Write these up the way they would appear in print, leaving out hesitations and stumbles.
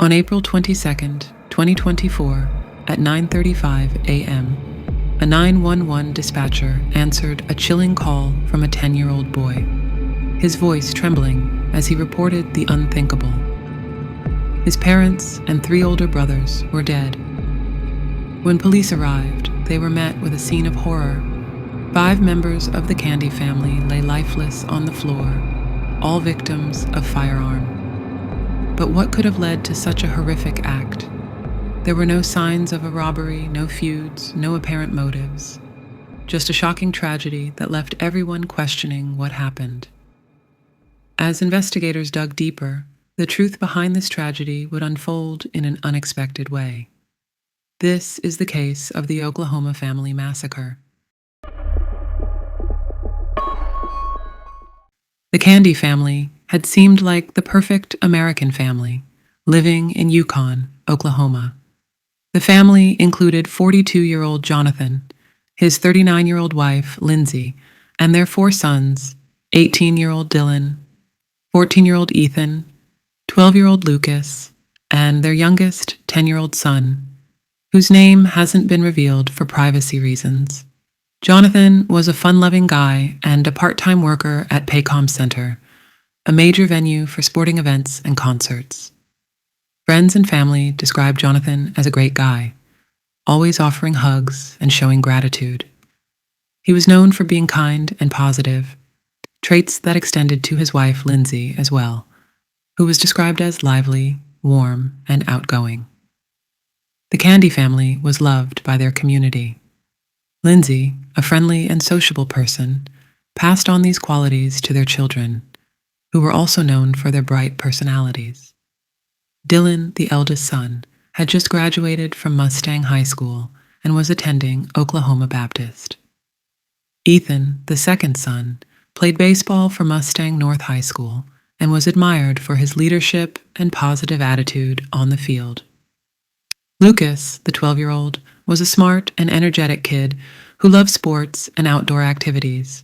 On April 22nd, 2024, at 9:35 a.m., a 911 dispatcher answered a chilling call from a 10-year-old boy, his voice trembling as he reported the unthinkable. His parents and 3 older brothers were dead. When police arrived, they were met with a scene of horror. 5 members of the Candy family lay lifeless on the floor, all victims of firearm. But what could have led to such a horrific act? There were no signs of a robbery, no feuds, no apparent motives. Just a shocking tragedy that left everyone questioning what happened. As investigators dug deeper, the truth behind this tragedy would unfold in an unexpected way. This is the case of the Oklahoma family massacre. The Candy family had seemed like the perfect American family, living in Yukon, Oklahoma. The family included 42-year-old Jonathan, his 39-year-old wife, Lindsay, and their 4 sons, 18-year-old Dylan, 14-year-old Ethan, 12-year-old Lucas, and their youngest 10-year-old son, whose name hasn't been revealed for privacy reasons. Jonathan was a fun-loving guy and a part-time worker at Paycom Center, a major venue for sporting events and concerts. Friends and family described Jonathan as a great guy, always offering hugs and showing gratitude. He was known for being kind and positive, traits that extended to his wife, Lindsay, as well, who was described as lively, warm, and outgoing. The Candy family was loved by their community. Lindsay, a friendly and sociable person, passed on these qualities to their children, who were also known for their bright personalities. Dylan, the eldest son, had just graduated from Mustang High School and was attending Oklahoma Baptist. Ethan, the second son, played baseball for Mustang North High School and was admired for his leadership and positive attitude on the field. Lucas, the 12-year-old, was a smart and energetic kid who loved sports and outdoor activities.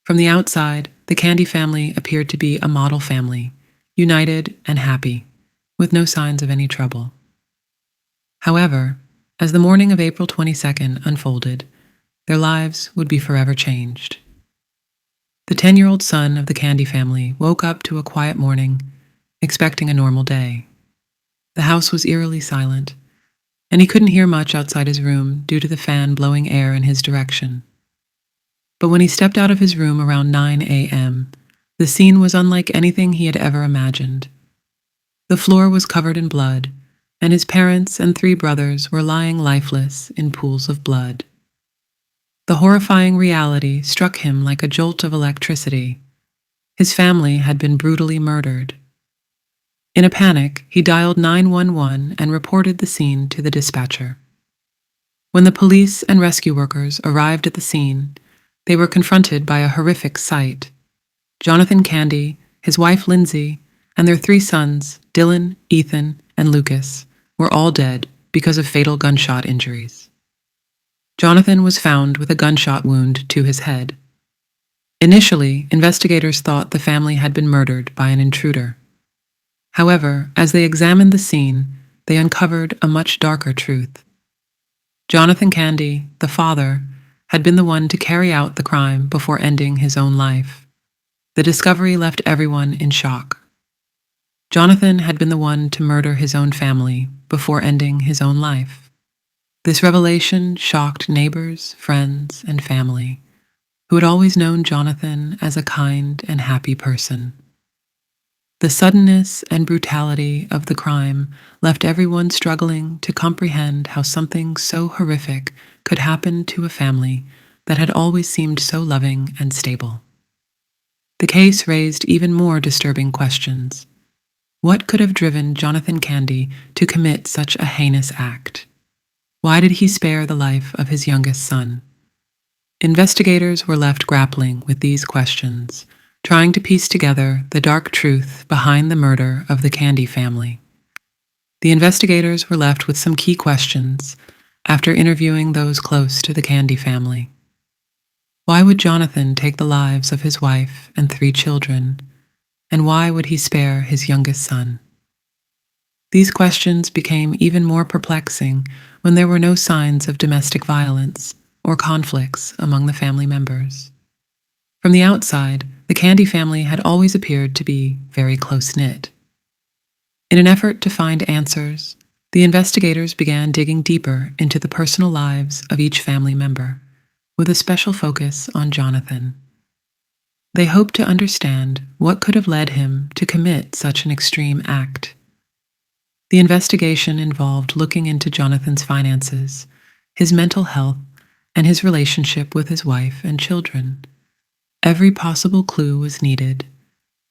From the outside, the Candy family appeared to be a model family, united and happy, with no signs of any trouble. However, as the morning of April 22nd unfolded, their lives would be forever changed. The 10-year-old son of the Candy family woke up to a quiet morning, expecting a normal day. The house was eerily silent, and he couldn't hear much outside his room due to the fan blowing air in his direction. But when he stepped out of his room around 9 a.m., the scene was unlike anything he had ever imagined. The floor was covered in blood, and his parents and 3 brothers were lying lifeless in pools of blood. The horrifying reality struck him like a jolt of electricity. His family had been brutally murdered. In a panic, he dialed 911 and reported the scene to the dispatcher. When the police and rescue workers arrived at the scene, they were confronted by a horrific sight. Jonathan Candy, his wife Lindsay, and their 3 sons, Dylan, Ethan, and Lucas, were all dead because of fatal gunshot injuries. Jonathan was found with a gunshot wound to his head. Initially, investigators thought the family had been murdered by an intruder. However, as they examined the scene, they uncovered a much darker truth. Jonathan Candy, the father, had been the one to carry out the crime before ending his own life. The discovery left everyone in shock. Jonathan had been the one to murder his own family before ending his own life. This revelation shocked neighbors, friends, and family, who had always known Jonathan as a kind and happy person. The suddenness and brutality of the crime left everyone struggling to comprehend how something so horrific could happen to a family that had always seemed so loving and stable. The case raised even more disturbing questions. What could have driven Jonathan Candy to commit such a heinous act? Why did he spare the life of his youngest son? Investigators were left grappling with these questions, trying to piece together the dark truth behind the murder of the Candy family. The investigators were left with some key questions after interviewing those close to the Candy family. Why would Jonathan take the lives of his wife and 3 children, and why would he spare his youngest son? These questions became even more perplexing when there were no signs of domestic violence or conflicts among the family members. From the outside, the Candy family had always appeared to be very close-knit. In an effort to find answers, the investigators began digging deeper into the personal lives of each family member, with a special focus on Jonathan. They hoped to understand what could have led him to commit such an extreme act. The investigation involved looking into Jonathan's finances, his mental health, and his relationship with his wife and children. Every possible clue was needed,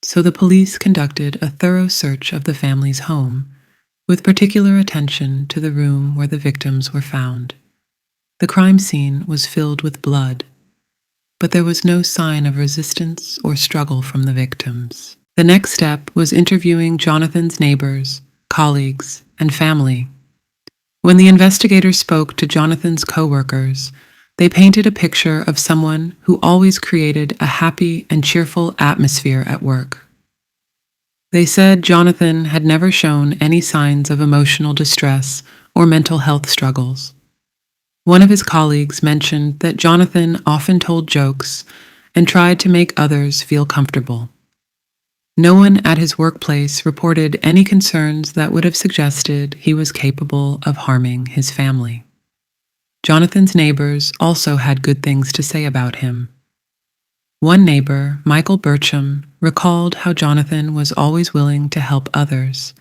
so the police conducted a thorough search of the family's home, with particular attention to the room where the victims were found. The crime scene was filled with blood, but there was no sign of resistance or struggle from the victims. The next step was interviewing Jonathan's neighbors, colleagues, and family. When the investigators spoke to Jonathan's co-workers, they painted a picture of someone who always created a happy and cheerful atmosphere at work. They said Jonathan had never shown any signs of emotional distress or mental health struggles. One of his colleagues mentioned that Jonathan often told jokes and tried to make others feel comfortable. No one at his workplace reported any concerns that would have suggested he was capable of harming his family. Jonathan's neighbors also had good things to say about him. One neighbor, Michael Burcham, recalled how Jonathan was always willing to help others,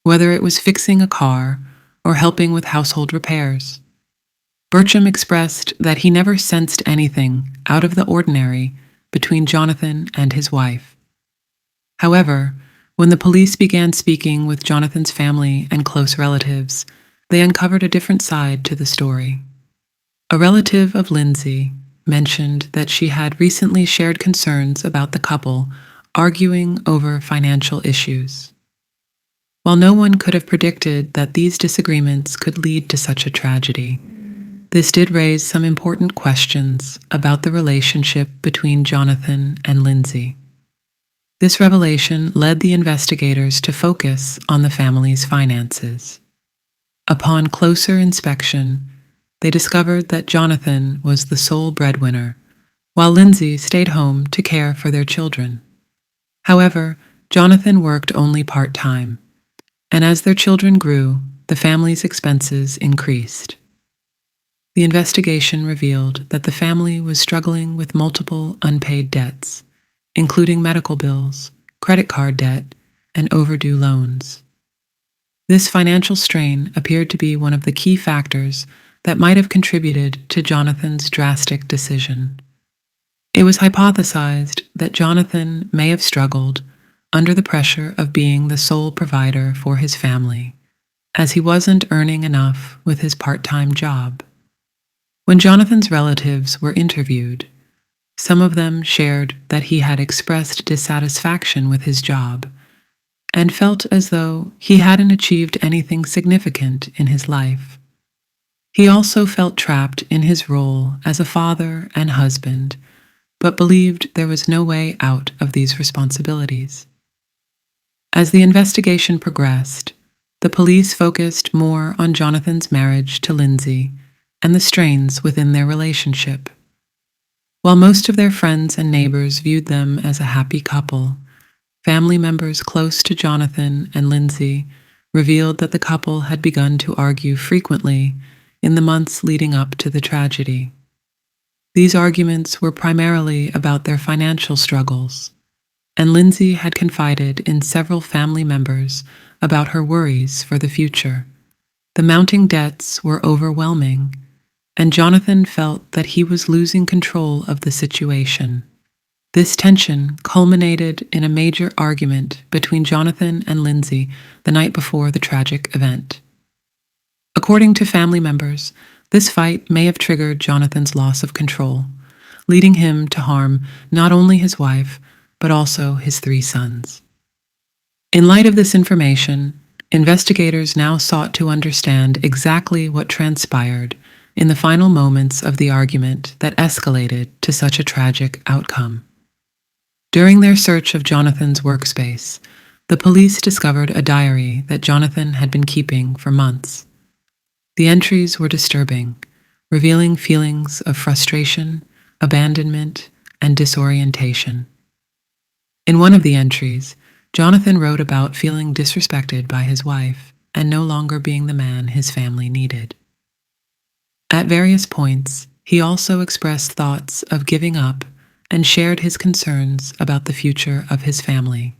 whether it was fixing a car or helping with household repairs. Burcham expressed that he never sensed anything out of the ordinary between Jonathan and his wife. However, when the police began speaking with Jonathan's family and close relatives, they uncovered a different side to the story. A relative of Lindsay mentioned that she had recently shared concerns about the couple arguing over financial issues. While no one could have predicted that these disagreements could lead to such a tragedy, this did raise some important questions about the relationship between Jonathan and Lindsay. This revelation led the investigators to focus on the family's finances. Upon closer inspection, they discovered that Jonathan was the sole breadwinner, while Lindsay stayed home to care for their children. However, Jonathan worked only part-time, and as their children grew, the family's expenses increased. The investigation revealed that the family was struggling with multiple unpaid debts, including medical bills, credit card debt, and overdue loans. This financial strain appeared to be one of the key factors that might have contributed to Jonathan's drastic decision. It was hypothesized that Jonathan may have struggled under the pressure of being the sole provider for his family, as he wasn't earning enough with his part-time job. When Jonathan's relatives were interviewed, some of them shared that he had expressed dissatisfaction with his job and felt as though he hadn't achieved anything significant in his life. He also felt trapped in his role as a father and husband, but believed there was no way out of these responsibilities. As the investigation progressed, the police focused more on Jonathan's marriage to Lindsay and the strains within their relationship. While most of their friends and neighbors viewed them as a happy couple, family members close to Jonathan and Lindsay revealed that the couple had begun to argue frequently in the months leading up to the tragedy. These arguments were primarily about their financial struggles, and Lindsay had confided in several family members about her worries for the future. The mounting debts were overwhelming, and Jonathan felt that he was losing control of the situation. This tension culminated in a major argument between Jonathan and Lindsay the night before the tragic event. According to family members, this fight may have triggered Jonathan's loss of control, leading him to harm not only his wife, but also his 3 sons. In light of this information, investigators now sought to understand exactly what transpired in the final moments of the argument that escalated to such a tragic outcome. During their search of Jonathan's workspace, The police discovered a diary that Jonathan had been keeping for months. The entries were disturbing, revealing feelings of frustration, abandonment, and disorientation. In one of the entries, Jonathan wrote about feeling disrespected by his wife and no longer being the man his family needed. At various points, he also expressed thoughts of giving up and shared his concerns about the future of his family.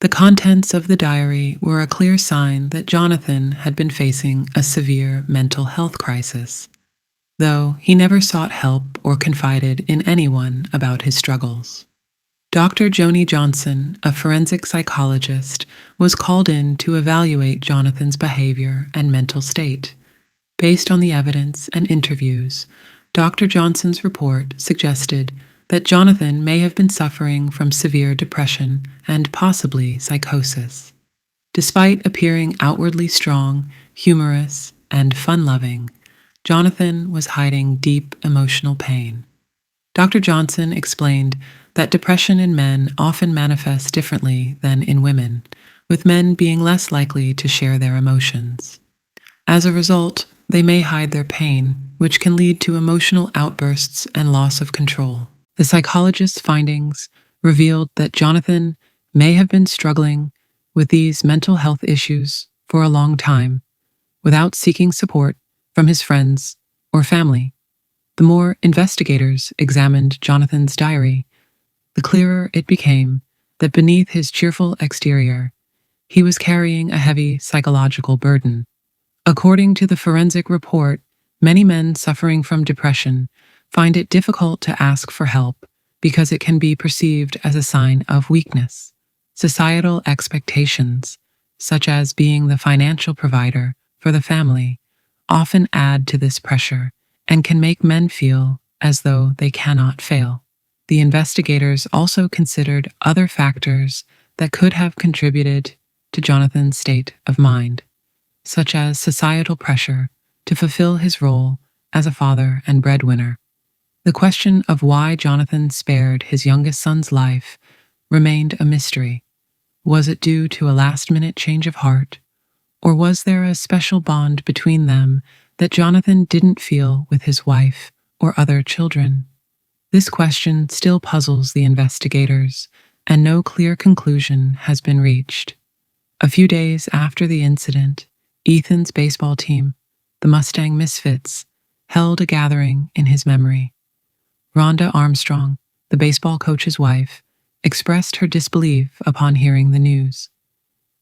The contents of the diary were a clear sign that Jonathan had been facing a severe mental health crisis, though he never sought help or confided in anyone about his struggles. Dr. Joni Johnson, a forensic psychologist, was called in to evaluate Jonathan's behavior and mental state. Based on the evidence and interviews, Dr. Johnson's report suggested that Jonathan may have been suffering from severe depression and possibly psychosis. Despite appearing outwardly strong, humorous, and fun-loving, Jonathan was hiding deep emotional pain. Dr. Johnson explained that depression in men often manifests differently than in women, with men being less likely to share their emotions. As a result, they may hide their pain, which can lead to emotional outbursts and loss of control. The psychologist's findings revealed that Jonathan may have been struggling with these mental health issues for a long time, without seeking support from his friends or family. The more investigators examined Jonathan's diary, the clearer it became that beneath his cheerful exterior, he was carrying a heavy psychological burden. According to the forensic report, many men suffering from depression find it difficult to ask for help because it can be perceived as a sign of weakness. Societal expectations, such as being the financial provider for the family, often add to this pressure and can make men feel as though they cannot fail. The investigators also considered other factors that could have contributed to Jonathan's state of mind, such as societal pressure to fulfill his role as a father and breadwinner. The question of why Jonathan spared his youngest son's life remained a mystery. Was it due to a last-minute change of heart, or was there a special bond between them that Jonathan didn't feel with his wife or other children? This question still puzzles the investigators, and no clear conclusion has been reached. A few days after the incident, Ethan's baseball team, the Mustang Misfits, held a gathering in his memory. Rhonda Armstrong, the baseball coach's wife, expressed her disbelief upon hearing the news.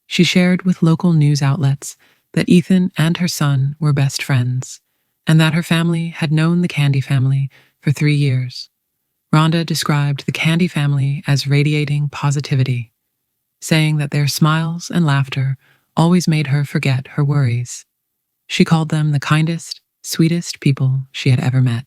She shared with local news outlets that Ethan and her son were best friends, and that her family had known the Candy family for 3 years. Rhonda described the Candy family as radiating positivity, saying that their smiles and laughter always made her forget her worries. She called them the kindest, sweetest people she had ever met.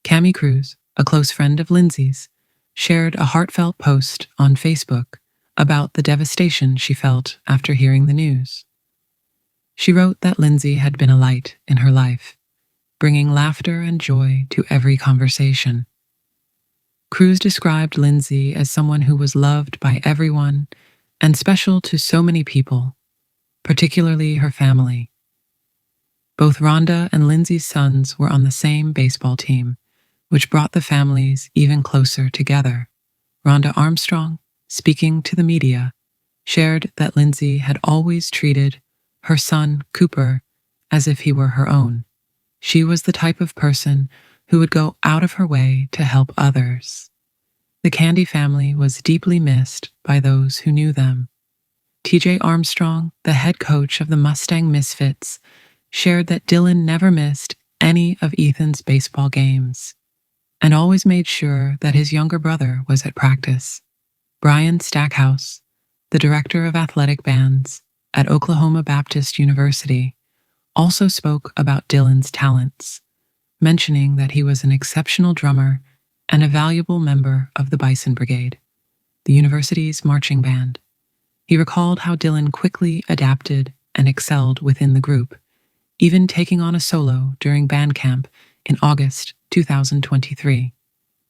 Cammie Cruz, a close friend of Lindsay's, shared a heartfelt post on Facebook about the devastation she felt after hearing the news. She wrote that Lindsay had been a light in her life, bringing laughter and joy to every conversation. Cruz described Lindsay as someone who was loved by everyone and special to so many people, particularly her family. Both Rhonda and Lindsay's sons were on the same baseball team, which brought the families even closer together. Rhonda Armstrong, speaking to the media, shared that Lindsay had always treated her son, Cooper, as if he were her own. She was the type of person who would go out of her way to help others. The Candy family was deeply missed by those who knew them. TJ Armstrong, the head coach of the Mustang Misfits, shared that Dylan never missed any of Ethan's baseball games and always made sure that his younger brother was at practice. Brian Stackhouse, the director of athletic bands at Oklahoma Baptist University, also spoke about Dylan's talents, mentioning that he was an exceptional drummer and a valuable member of the Bison Brigade, the university's marching band. He recalled how Dylan quickly adapted and excelled within the group, even taking on a solo during band camp in August 2023.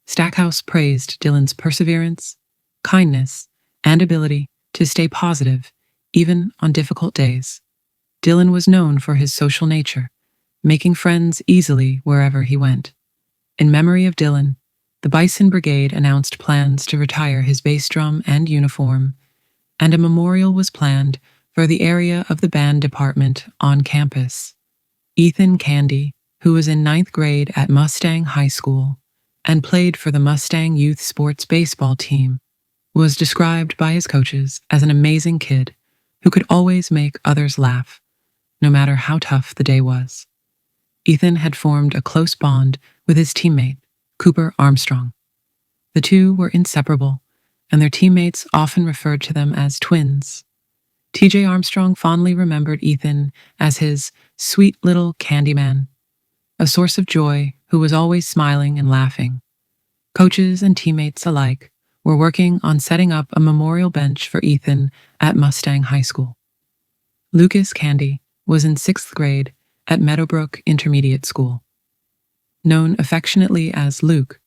Stackhouse praised Dylan's perseverance, kindness, and ability to stay positive even on difficult days. Dylan was known for his social nature, making friends easily wherever he went. In memory of Dylan, the Bison Brigade announced plans to retire his bass drum and uniform, and a memorial was planned for the area of the band department on campus. Ethan Candy, who was in ninth grade at Mustang High School and played for the Mustang Youth Sports baseball team, was described by his coaches as an amazing kid who could always make others laugh, no matter how tough the day was. Ethan had formed a close bond with his teammate, Cooper Armstrong. The two were inseparable, and their teammates often referred to them as twins. TJ Armstrong fondly remembered Ethan as his sweet little Candyman, a source of joy who was always smiling and laughing. Coaches and teammates alike were working on setting up a memorial bench for Ethan at Mustang High School. Lucas Candy was in sixth grade at Meadowbrook Intermediate School. Known affectionately as Luke,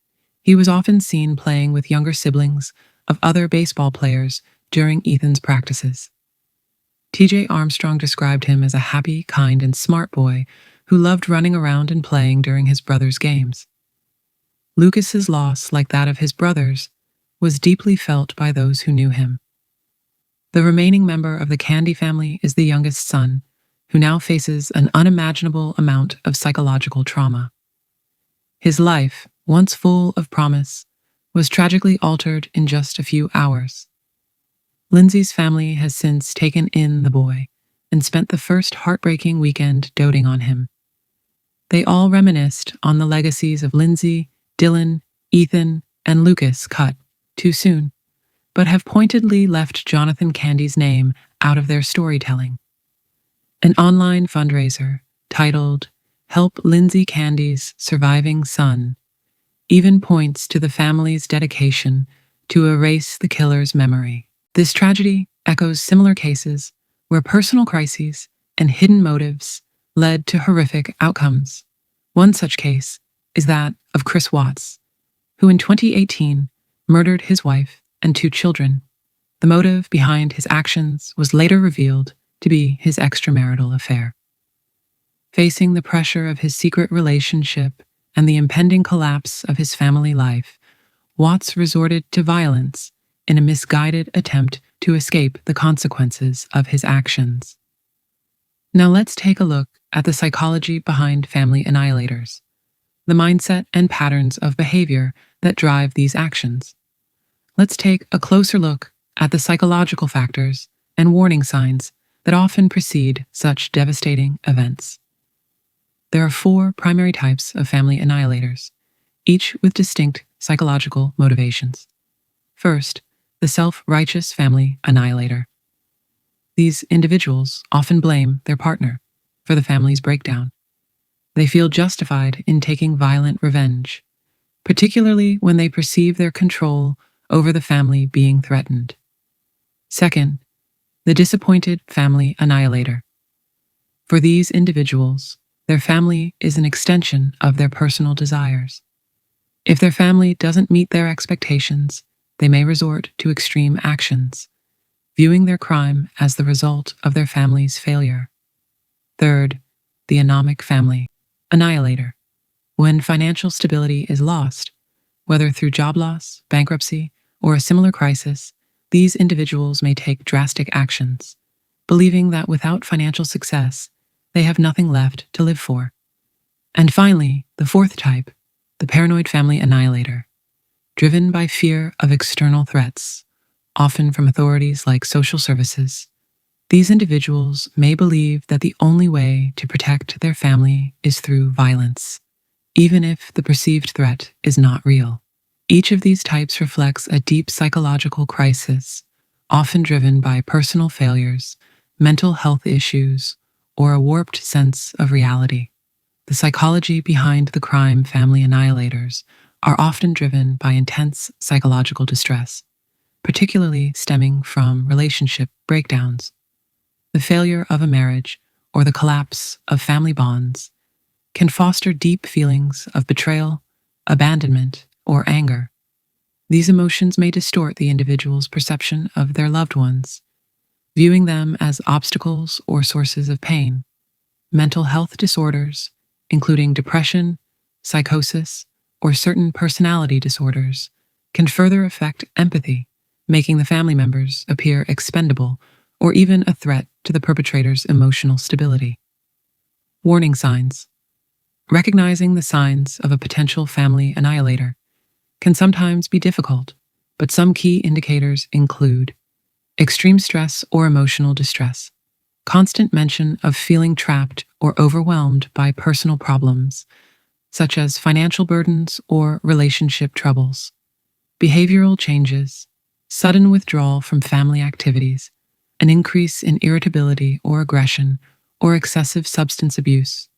he was often seen playing with younger siblings of other baseball players during Ethan's practices. TJ Armstrong described him as a happy, kind, and smart boy who loved running around and playing during his brother's games. Lucas's loss, like that of his brothers, was deeply felt by those who knew him. The remaining member of the Candy family is the youngest son, who now faces an unimaginable amount of psychological trauma. His life, once full of promise, was tragically altered in just a few hours. Lindsay's family has since taken in the boy and spent the first heartbreaking weekend doting on him. They all reminisced on the legacies of Lindsay, Dylan, Ethan, and Lucas cut too soon, but have pointedly left Jonathan Candy's name out of their storytelling. An online fundraiser titled Help Lindsay Candy's Surviving Son even points to the family's dedication to erase the killer's memory. This tragedy echoes similar cases where personal crises and hidden motives led to horrific outcomes. One such case is that of Chris Watts, who in 2018 murdered his wife and 2 children. The motive behind his actions was later revealed to be his extramarital affair. Facing the pressure of his secret relationship and the impending collapse of his family life, Watts resorted to violence in a misguided attempt to escape the consequences of his actions. Now let's take a look at the psychology behind family annihilators, the mindset and patterns of behavior that drive these actions. Let's take a closer look at the psychological factors and warning signs that often precede such devastating events. There are 4 primary types of family annihilators, each with distinct psychological motivations. First, the self-righteous family annihilator. These individuals often blame their partner for the family's breakdown. They feel justified in taking violent revenge, particularly when they perceive their control over the family being threatened. Second, the disappointed family annihilator. For these individuals, their family is an extension of their personal desires. If their family doesn't meet their expectations, they may resort to extreme actions, viewing their crime as the result of their family's failure. Third, the anomic family annihilator. When financial stability is lost, whether through job loss, bankruptcy, or a similar crisis, these individuals may take drastic actions, believing that without financial success, they have nothing left to live for. And finally, the 4th type, the paranoid family annihilator. Driven by fear of external threats, often from authorities like social services, these individuals may believe that the only way to protect their family is through violence, even if the perceived threat is not real. Each of these types reflects a deep psychological crisis, often driven by personal failures, mental health issues, or a warped sense of reality. The psychology behind the crime family annihilators are often driven by intense psychological distress, particularly stemming from relationship breakdowns. The failure of a marriage or the collapse of family bonds can foster deep feelings of betrayal, abandonment, or anger. These emotions may distort the individual's perception of their loved ones, viewing them as obstacles or sources of pain. Mental health disorders, including depression, psychosis, or certain personality disorders, can further affect empathy, making the family members appear expendable or even a threat to the perpetrator's emotional stability. Warning signs. Recognizing the signs of a potential family annihilator can sometimes be difficult, but some key indicators include extreme stress or emotional distress, constant mention of feeling trapped or overwhelmed by personal problems, such as financial burdens or relationship troubles, behavioral changes, sudden withdrawal from family activities, an increase in irritability or aggression, or excessive substance abuse,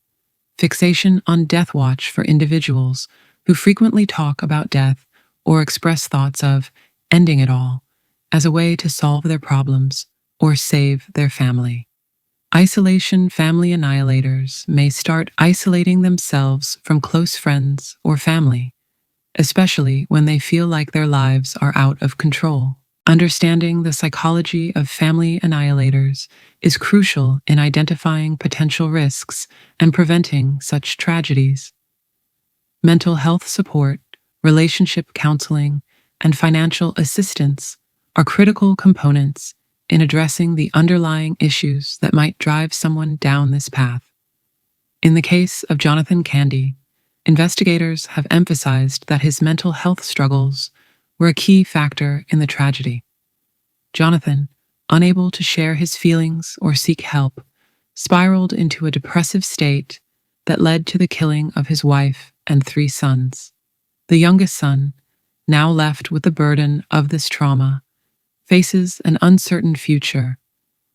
fixation on death watch for individuals who frequently talk about death or express thoughts of ending it all as a way to solve their problems or save their family. Isolation. Family annihilators may start isolating themselves from close friends or family, especially when they feel like their lives are out of control. Understanding the psychology of family annihilators is crucial in identifying potential risks and preventing such tragedies. Mental health support, relationship counseling, and financial assistance are critical components in addressing the underlying issues that might drive someone down this path. In the case of Jonathan Candy, investigators have emphasized that his mental health struggles were a key factor in the tragedy. Jonathan, unable to share his feelings or seek help, spiraled into a depressive state that led to the killing of his wife and 3 sons. The youngest son, now left with the burden of this trauma, faces an uncertain future,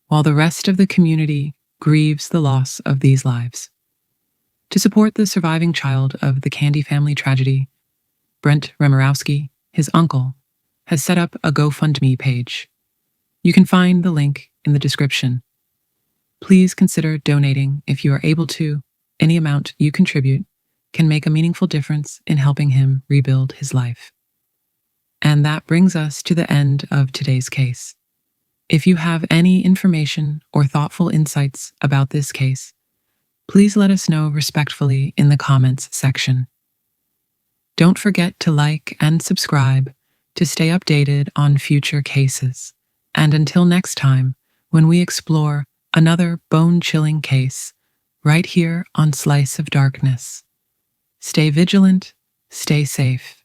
while the rest of the community grieves the loss of these lives. To support the surviving child of the Candy family tragedy, Brent Remorowski, his uncle, has set up a GoFundMe page. You can find the link in the description. Please consider donating if you are able to. Any amount you contribute can make a meaningful difference in helping him rebuild his life. And that brings us to the end of today's case. If you have any information or thoughtful insights about this case, please let us know respectfully in the comments section. Don't forget to like and subscribe to stay updated on future cases. And until next time, when we explore another bone-chilling case, right here on Slice of Darkness. Stay vigilant, stay safe,